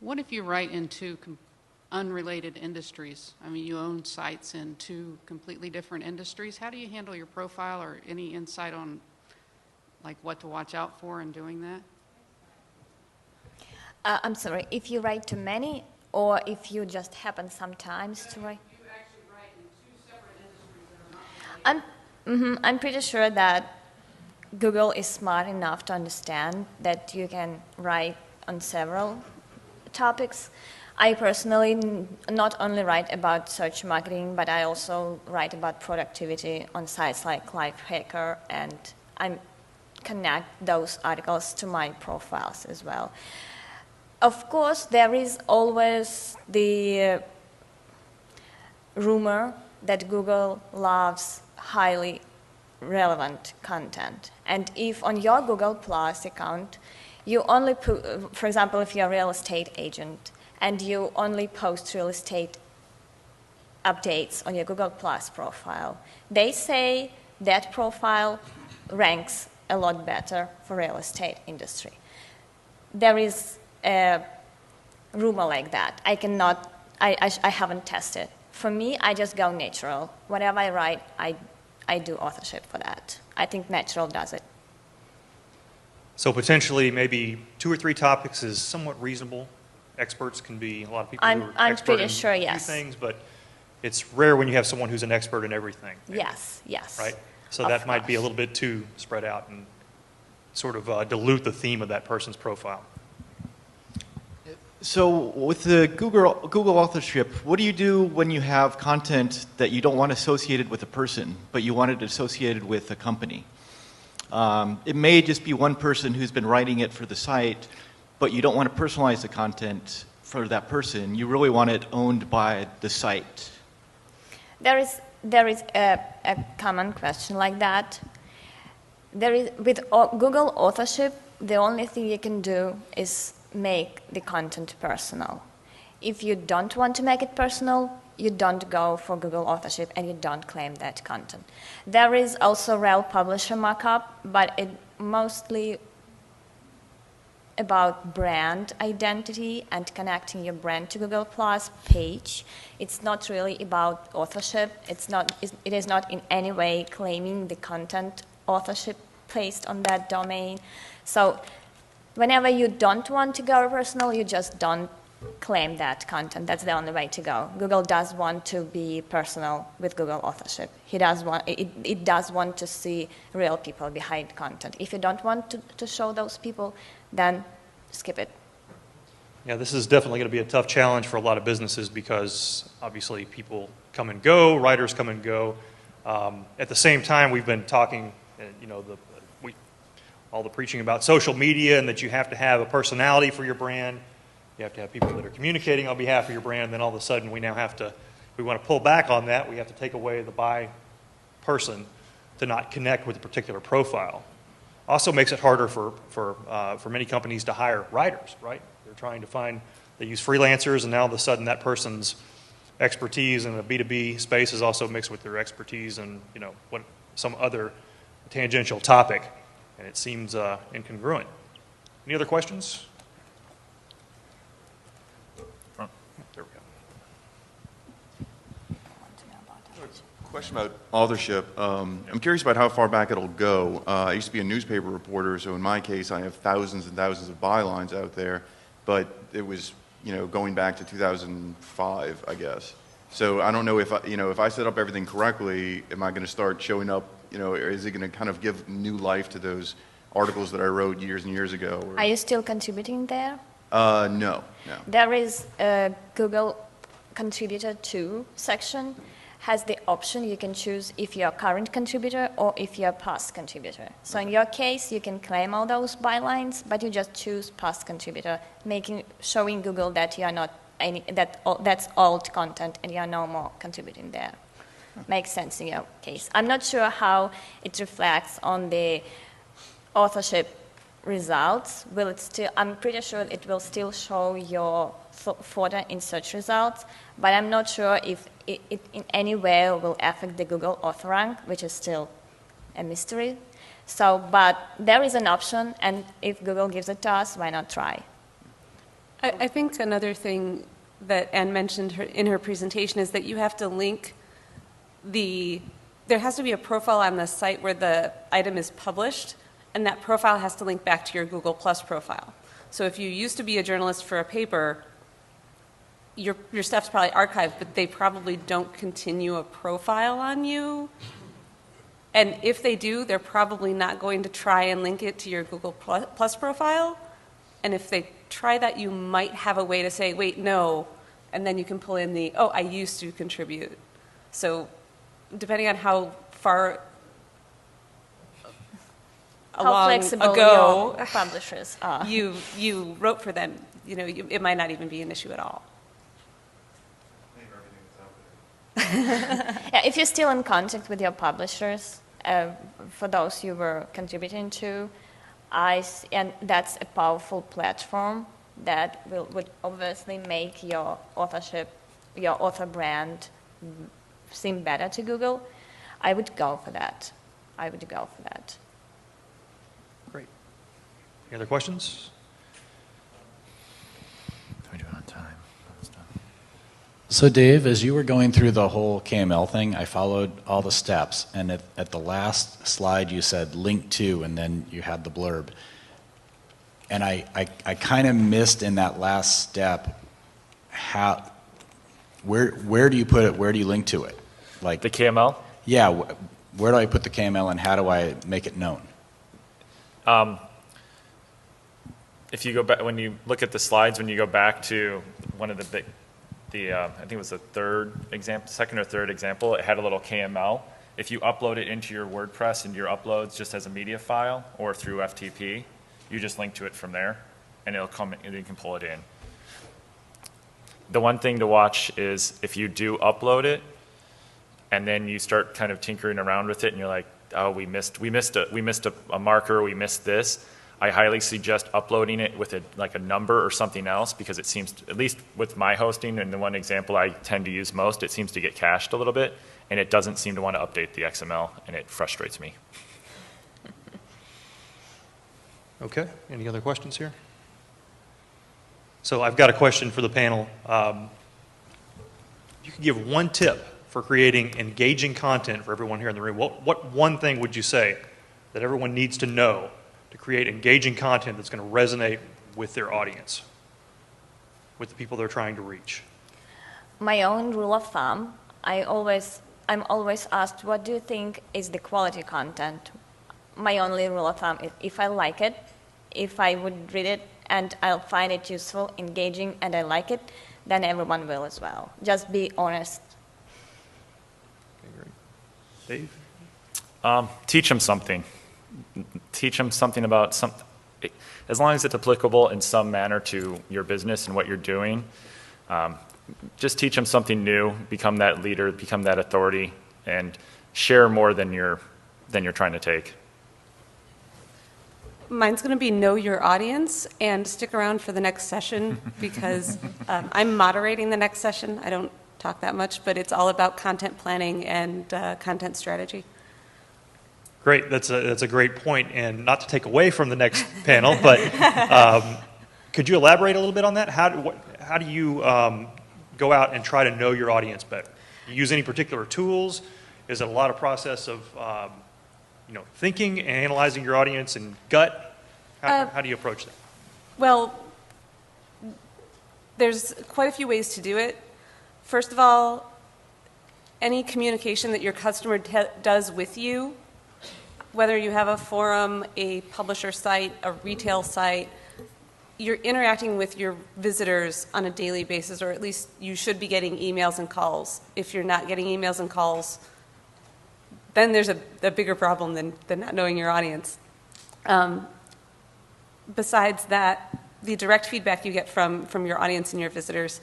What if you write in two unrelated industries? I mean, you own sites in two completely different industries. How do you handle your profile, or any insight on like what to watch out for in doing that? I'm sorry, if you write to many, or if you just happen sometimes to write? You actually write in two separate industries that are not related. I'm pretty sure that Google is smart enough to understand that you can write on several topics. I personally not only write about search marketing, but I also write about productivity on sites like Lifehacker, and I connect those articles to my profiles as well. Of course, there is always the rumor that Google loves highly relevant content. And if on your Google Plus account, you only put, for example, if you're a real estate agent and you only post real estate updates on your Google Plus profile, they say that profile ranks a lot better for real estate industry. There is a rumor like that. I haven't tested. For me, I just go natural. Whatever I write, I do authorship for that. I think natural does it. So potentially maybe 2 or 3 topics is somewhat reasonable. Experts can be a lot of people who are I'm expert pretty in sure, a few yes. things, but it's rare when you have someone who's an expert in everything. Maybe, Yes, yes. right? So Of that might be a course. little bit too spread out and sort of dilute the theme of that person's profile. So with the Google authorship, what do you do when you have content that you don't want associated with a person, but you want it associated with a company? It may just be one person who's been writing it for the site, but you don't want to personalize the content for that person. You really want it owned by the site. There is a common question like that. With Google authorship, the only thing you can do is make the content personal. If you don't want to make it personal, you don't go for Google authorship and you don't claim that content. There is also rel publisher markup, but it mostly about brand identity and connecting your brand to Google Plus page. It's not really about authorship. It is not in any way claiming the content authorship placed on that domain. So whenever you don't want to go personal, you just don't claim that content. That's the only way to go. Google does want to be personal with Google authorship. It does want to see real people behind content. If you don't want to show those people, then skip it. Yeah, this is definitely going to be a tough challenge for a lot of businesses because obviously people come and go, writers come and go. At the same time, we've been talking, all the preaching about social media and that you have to have a personality for your brand. You have to have people that are communicating on behalf of your brand. Then all of a sudden we want to pull back on that. We have to take away the by person to not connect with a particular profile. Also makes it harder for many companies to hire writers, right? They're trying to they use freelancers, and now all of a sudden that person's expertise in a B2B space is also mixed with their expertise in some other tangential topic, and it seems incongruent. Any other questions? There we go. Question about authorship. I'm curious about how far back it'll go. I used to be a newspaper reporter, so in my case, I have thousands and thousands of bylines out there, but it was, going back to 2005, I guess. So I don't know if I set up everything correctly, am I going to start showing up, or is it going to kind of give new life to those articles that I wrote years and years ago? Or... Are you still contributing there? No. There is a Google Contributor To section, has the option you can choose if you're a current contributor or if you're a past contributor. So in your case, you can claim all those bylines, but you just choose past contributor, showing Google that you are not that's old content and you are no more contributing there. Makes sense in your case. I'm not sure how it reflects on the authorship results. I'm pretty sure it will still show your photo in search results, but I'm not sure if it in any way will affect the Google author rank, which is still a mystery. So, but there is an option, and if Google gives it to us, why not try? I think another thing that Anne mentioned in her presentation is that you have to link there has to be a profile on the site where the item is published, and that profile has to link back to your Google Plus profile. So if you used to be a journalist for a paper, your stuff's probably archived, but they probably don't continue a profile on you. And if they do, they're probably not going to try and link it to your Google Plus profile. And if they try that, you might have a way to say, wait, no, and then you can pull in oh, I used to contribute. So depending on how far along flexible ago your publishers are. you wrote for them, it might not even be an issue at all. Yeah, if you're still in contact with your publishers, for those you were contributing to, and that's a powerful platform that would obviously make your authorship, your author brand seem better to Google, I would go for that. Great. Any other questions? Can we do it on time? So Dave, as you were going through the whole KML thing, I followed all the steps, and at the last slide you said link to, and then you had the blurb. And I kind of missed in that last step where do you put it, where do you link to it? Like The KML? Yeah, where do I put the KML and how do I make it known? If you go back, when you look at the slides, when you go back to one of the I think it was the second or third example, it had a little KML. If you upload it into your WordPress and your uploads just as a media file or through FTP, you just link to it from there, and it'll come, and you can pull it in. The one thing to watch is if you do upload it, and then you start kind of tinkering around with it, and you're like, oh, we missed a marker, we missed this. I highly suggest uploading it with a number or something else, because it seems, at least with my hosting and the one example I tend to use most, it seems to get cached a little bit, and it doesn't seem to want to update the XML, and it frustrates me. Okay, any other questions here? So I've got a question for the panel. You could give one tip for creating engaging content for everyone here in the room. What one thing would you say that everyone needs to know to create engaging content that's going to resonate with their audience, with the people they're trying to reach? My own rule of thumb, I'm always asked, what do you think is the quality content? My only rule of thumb is if I like it, if I would read it and I'll find it useful, engaging, and I like it, then everyone will as well. Just be honest. Okay, great. Dave? Teach them something. Teach them something about as long as it's applicable in some manner to your business and what you're doing. Just teach them something new, become that leader, become that authority, and share more than you're trying to take. Mine's going to be know your audience and stick around for the next session because I'm moderating the next session. I don't talk that much, but it's all about content planning and content strategy. Great, that's a great point, and not to take away from the next panel, but could you elaborate a little bit on that? How do you go out and try to know your audience better? Do you use any particular tools? Is it a lot of process of thinking and analyzing your audience and gut? How do you approach that? Well, there's quite a few ways to do it. First of all, any communication that your customer does with you, whether you have a forum, a publisher site, a retail site, you're interacting with your visitors on a daily basis, or at least you should be getting emails and calls. If you're not getting emails and calls, then there's a bigger problem than not knowing your audience. Besides that, the direct feedback you get from your audience and your visitors,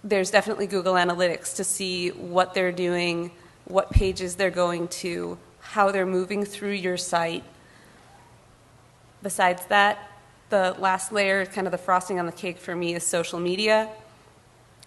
there's definitely Google Analytics to see what they're doing, what pages they're going to, how they're moving through your site. Besides that, the last layer, kind of the frosting on the cake for me, is social media.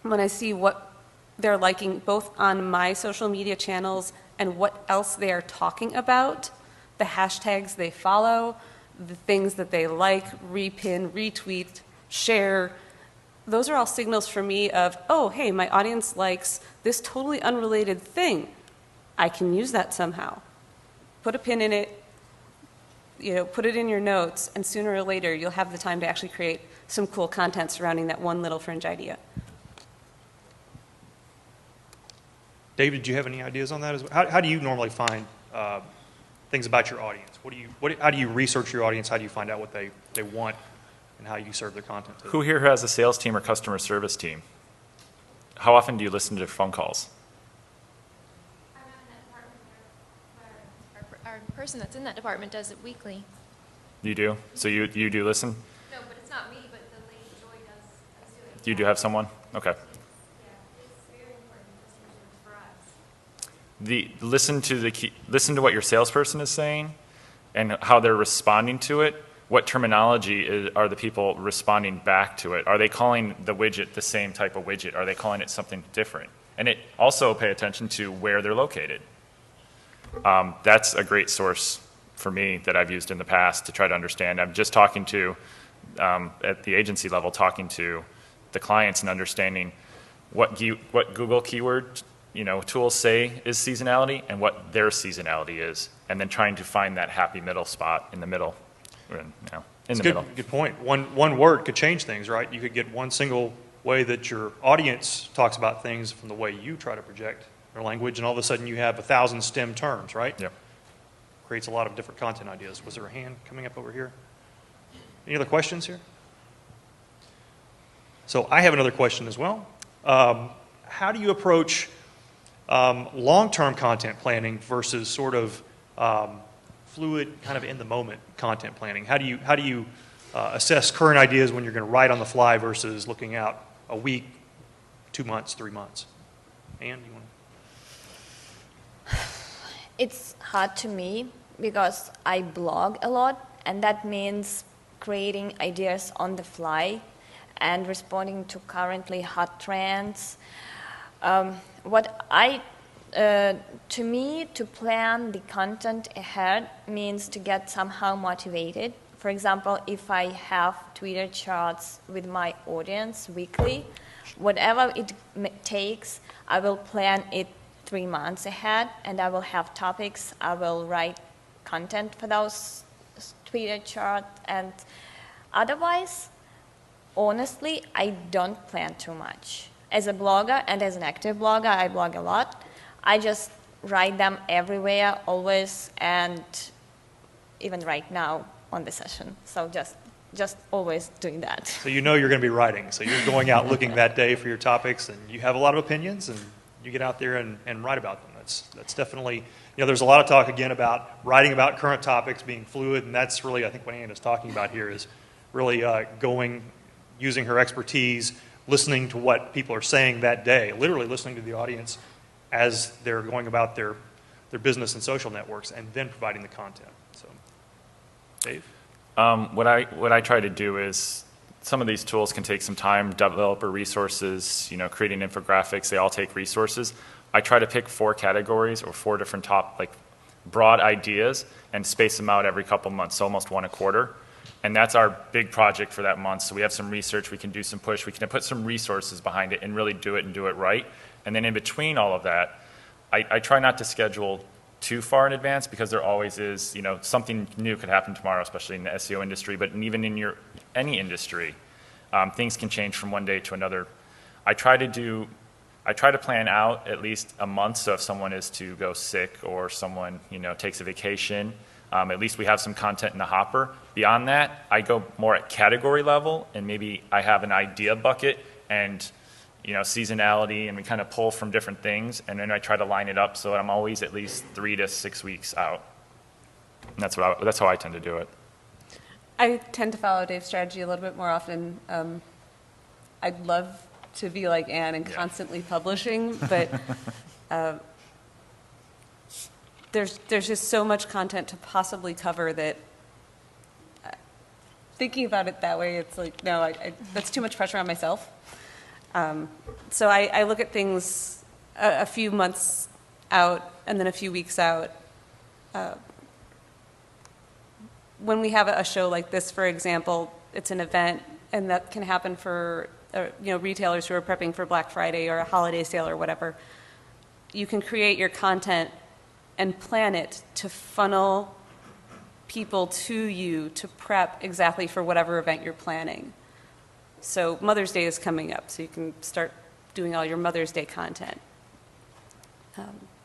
When I see what they're liking both on my social media channels and what else they are talking about, the hashtags they follow, the things that they like, repin, retweet, share. Those are all signals for me of, oh, hey, my audience likes this totally unrelated thing. I can use that somehow. Put a pin in it, put it in your notes, and sooner or later you'll have the time to actually create some cool content surrounding that one little fringe idea. David, do you have any ideas on that as well? How do you normally find things about your audience? How do you research your audience? How do you find out what they want and how you serve their content to them? Who here has a sales team or customer service team? How often do you listen to phone calls? I'm not in that department. Our person that's in that department does it weekly. You do? So you do listen? No, but it's not me, but the lady Joy does it. You do have someone? Okay. Yeah, it's very important customer service for us. Listen to what your salesperson is saying and how they're responding to it. What terminology are the people responding back to it? Are they calling the widget the same type of widget? Are they calling it something different? And it also pay attention to where they're located. That's a great source for me that I've used in the past to try to understand. I'm just talking to, at the agency level, talking to the clients and understanding what Google keyword tools say is seasonality and what their seasonality is, and then trying to find that happy middle spot in the middle. Middle. Good point. One word could change things, right? You could get one single way that your audience talks about things from the way you try to project their language, and all of a sudden you have 1,000 STEM terms, right? Yep. Creates a lot of different content ideas. Was there a hand coming up over here? Any other questions here? So I have another question as well. How do you approach long-term content planning versus sort of fluid, kind of in the moment content planning? How do you assess current ideas when you're going to write on the fly versus looking out a week, 2 months, 3 months? Anne, you want to? It's hard to me because I blog a lot, and that means creating ideas on the fly and responding to currently hot trends. To me, to plan the content ahead means to get somehow motivated. For example, if I have Twitter chats with my audience weekly, whatever it takes, I will plan it 3 months ahead, and I will have topics. I will write content for those Twitter charts, and otherwise, honestly, I don't plan too much. As a blogger and as an active blogger, I blog a lot. I just write them everywhere, always, and even right now on the session. So just always doing that. So you know you're going to be writing. So you're going out looking that day for your topics, and you have a lot of opinions, and you get out there and write about them. That's definitely, there's a lot of talk again about writing about current topics, being fluid, and that's really, I think, what Anne is talking about here is really using her expertise, listening to what people are saying that day, literally listening to the audience as they're going about their business and social networks, and then providing the content. So, Dave? What I try to do is, some of these tools can take some time, developer resources, creating infographics, they all take resources. I try to pick 4 categories or 4 different broad ideas and space them out every couple months, so almost 1 a quarter. And that's our big project for that month. So we have some research, we can do some push, we can put some resources behind it and really do it right. And then in between all of that, I try not to schedule too far in advance because there always is, something new could happen tomorrow, especially in the SEO industry, but even in any industry, things can change from one day to another. I try to plan out at least a month, so if someone is to go sick or someone, takes a vacation, at least we have some content in the hopper. Beyond that, I go more at category level, and maybe I have an idea bucket and seasonality, and we kind of pull from different things, and then I try to line it up so that I'm always at least 3 to 6 weeks out. And that's how I tend to do it. I tend to follow Dave's strategy a little bit more often. I'd love to be like Anne and constantly publishing, but there's just so much content to possibly cover that thinking about it that way, it's like, no, that's too much pressure on myself. So I look at things a few months out and then a few weeks out. When we have a show like this, for example, it's an event, and that can happen for retailers who are prepping for Black Friday or a holiday sale or whatever. You can create your content and plan it to funnel people to you to prep exactly for whatever event you're planning. So Mother's Day is coming up, so you can start doing all your Mother's Day content.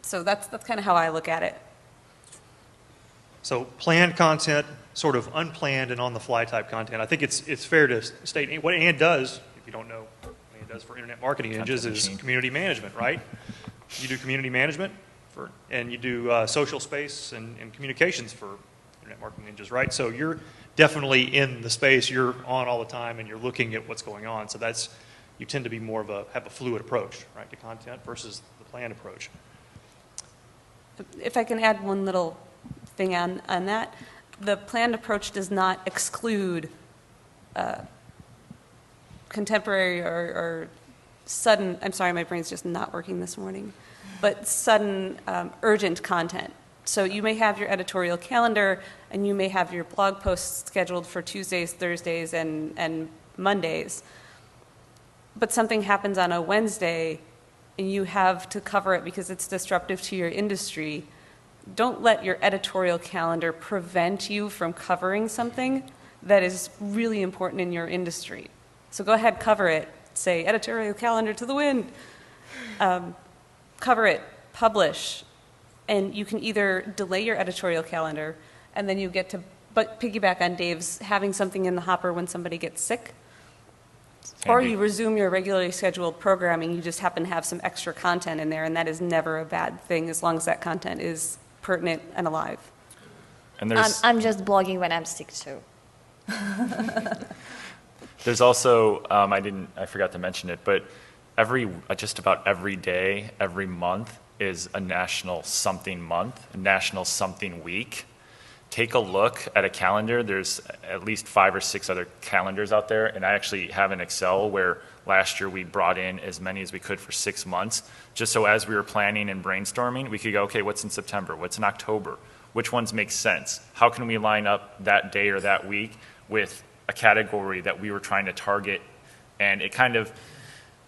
So that's kind of how I look at it. So planned content, sort of unplanned and on-the-fly type content. I think it's fair to state what Ann does, if you don't know what Ann does for Internet Marketing Ninjas, is community management, right? You do community management, and you do social space and communications for Internet Marketing Ninjas, right? So you're definitely in the space, you're on all the time, and you're looking at what's going on. So you tend to be more of have a fluid approach, right, to content versus the planned approach. If I can add one little thing on that, the planned approach does not exclude contemporary or sudden, I'm sorry, my brain's just not working this morning, but sudden urgent content. So you may have your editorial calendar and you may have your blog posts scheduled for Tuesdays, Thursdays, and Mondays, but something happens on a Wednesday and you have to cover it because it's disruptive to your industry. Don't let your editorial calendar prevent you from covering something that is really important in your industry. So go ahead, cover it. Say, editorial calendar to the wind. Cover it, publish. And you can either delay your editorial calendar and then you get to piggyback on Dave's having something in the hopper when somebody gets sick. Or you resume your regularly scheduled programming, you just happen to have some extra content in there, and that is never a bad thing as long as that content is pertinent and alive. And I'm just blogging when I'm sick too. There's also, I forgot to mention it, but just about every day, every month is a national something month, a national something week. Take a look at a calendar. There's at least 5 or 6 other calendars out there, and I actually have an Excel where last year we brought in as many as we could for 6 months, just so as we were planning and brainstorming, we could go, okay, what's in September? What's in October? Which ones make sense? How can we line up that day or that week with a category that we were trying to target? And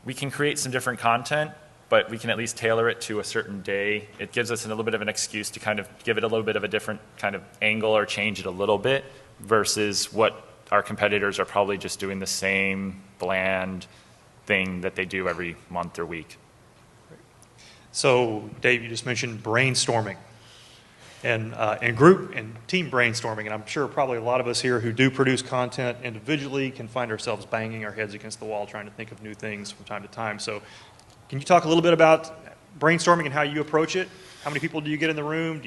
we can create some different content, but we can at least tailor it to a certain day. It gives us a little bit of an excuse to kind of give it a little bit of a different kind of angle or change it a little bit versus what our competitors are probably just doing the same bland thing that they do every month or week. So Dave, you just mentioned brainstorming and group and team brainstorming, and I'm sure probably a lot of us here who do produce content individually can find ourselves banging our heads against the wall trying to think of new things from time to time. So can you talk a little bit about brainstorming and how you approach it? How many people do you get in the room?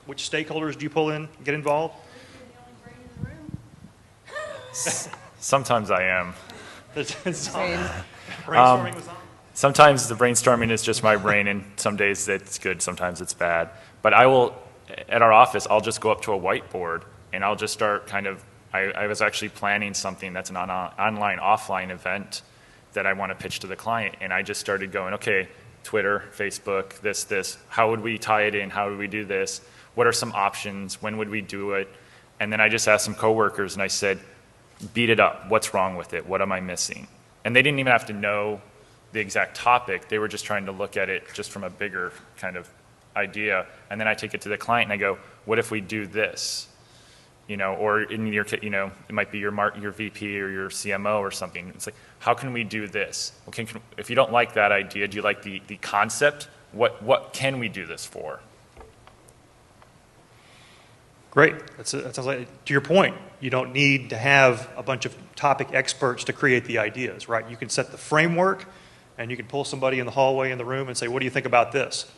Which stakeholders do you pull in, get involved? Sometimes I am. Brainstorming was on? Sometimes the brainstorming is just my brain, and some days it's good, sometimes it's bad. But at our office, I'll just go up to a whiteboard, and I'll just start I was actually planning something that's an online, offline event that I want to pitch to the client, and I just started going, okay, Twitter, Facebook, this, how would we tie it in? How would we do this? What are some options? When would we do it? And then I just asked some coworkers, and I said, beat it up. What's wrong with it? What am I missing? And they didn't even have to know the exact topic. They were just trying to look at it just from a bigger kind of idea. And then I take it to the client and I go, what if we do this? Or in your case, it might be your VP or your CMO or something. It's like, how can we do this? Okay, if you don't like that idea, do you like the concept? What can we do this for? Great. That sounds like, to your point, you don't need to have a bunch of topic experts to create the ideas, right? You can set the framework, and you can pull somebody in the hallway in the room and say, what do you think about this?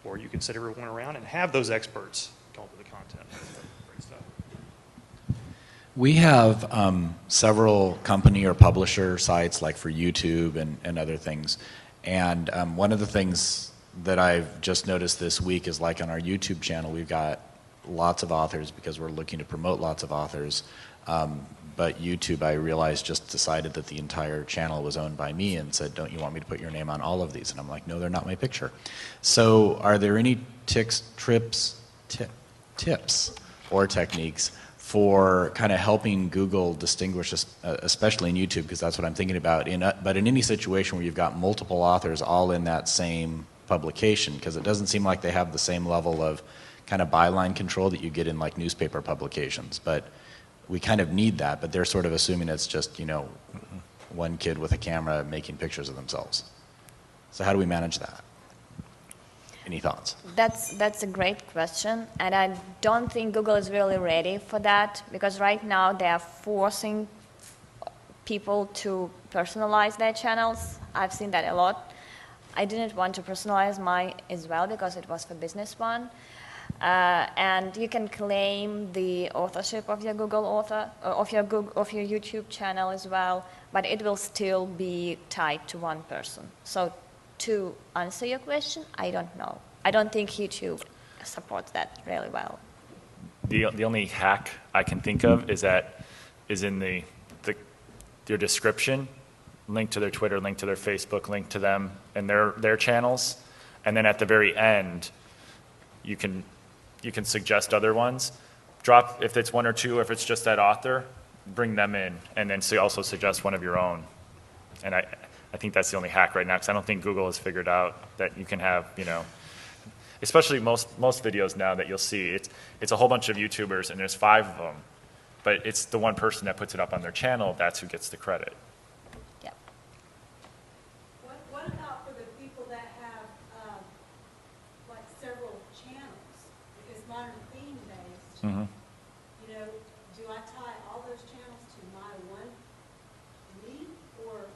Or you can sit everyone around and have those experts come up with the content. Great stuff. We have several company or publisher sites like for YouTube and other things. And one of the things that I've just noticed this week is like on our YouTube channel, we've got lots of authors because we're looking to promote lots of authors. But YouTube, I realized, just decided that the entire channel was owned by me and said, don't you want me to put your name on all of these? And I'm like, no, they're not my picture. So are there any tips or techniques for kind of helping Google distinguish, especially in YouTube, because that's what I'm thinking about. But in any situation where you've got multiple authors all in that same publication, because it doesn't seem like they have the same level of kind of byline control that you get in like newspaper publications. But we kind of need that, but they're sort of assuming it's just, you know, one kid with a camera making pictures of themselves. So how do we manage that? Any thoughts? That's a great question, and I don't think Google is really ready for that, because right now they are forcing people to personalize their channels. I've seen that a lot. I didn't want to personalize mine as well because it was for business one. And you can claim the authorship of your Google author, of your YouTube channel as well, but it will still be tied to one person. So to answer your question, I don't know. I don't think YouTube supports that really well. The only hack I can think of is in your description, link to their Twitter, link to their Facebook, link to them and their channels, and then at the very end, you can suggest other ones. Drop if it's one or two, if it's just that author, bring them in, and then also suggest one of your own. And I think that's the only hack right now, because I don't think Google has figured out that you can have, you know, especially most videos now that you'll see, it's a whole bunch of YouTubers and there's 5 of them, but it's the one person that puts it up on their channel, that's who gets the credit. Yep. What about for the people that have like several channels? Because mine are theme-based. Mm-hmm. You know, do I tie all those channels to my one link? Or,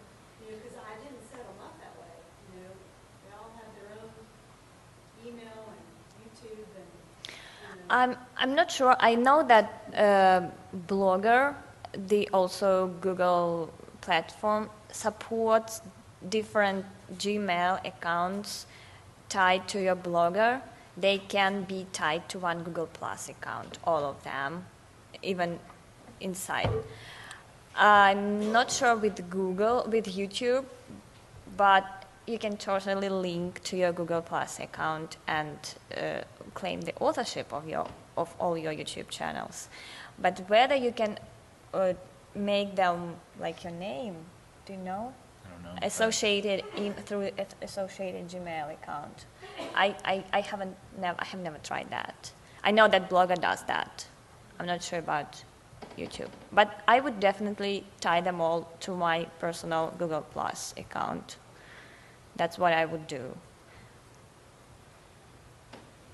you know, because I didn't set them up that way. You know, they all have their own email and YouTube and, you know. I'm not sure. I know that Blogger, the also Google platform, supports different Gmail accounts tied to your Blogger. They can be tied to one Google Plus account, all of them, even inside. I'm not sure with YouTube, but you can totally link to your Google Plus account and claim the authorship of all your YouTube channels. But whether you can make them like your name, do you know? I don't know. Associated through associated Gmail account. I have never tried that. I know that Blogger does that. I'm not sure about YouTube, but I would definitely tie them all to my personal Google Plus account. That's what I would do.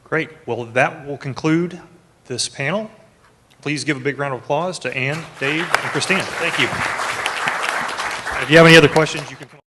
Great. Well, that will conclude this panel. Please give a big round of applause to Ann, Dave, and Christina. Thank you. If you have any other questions, you can come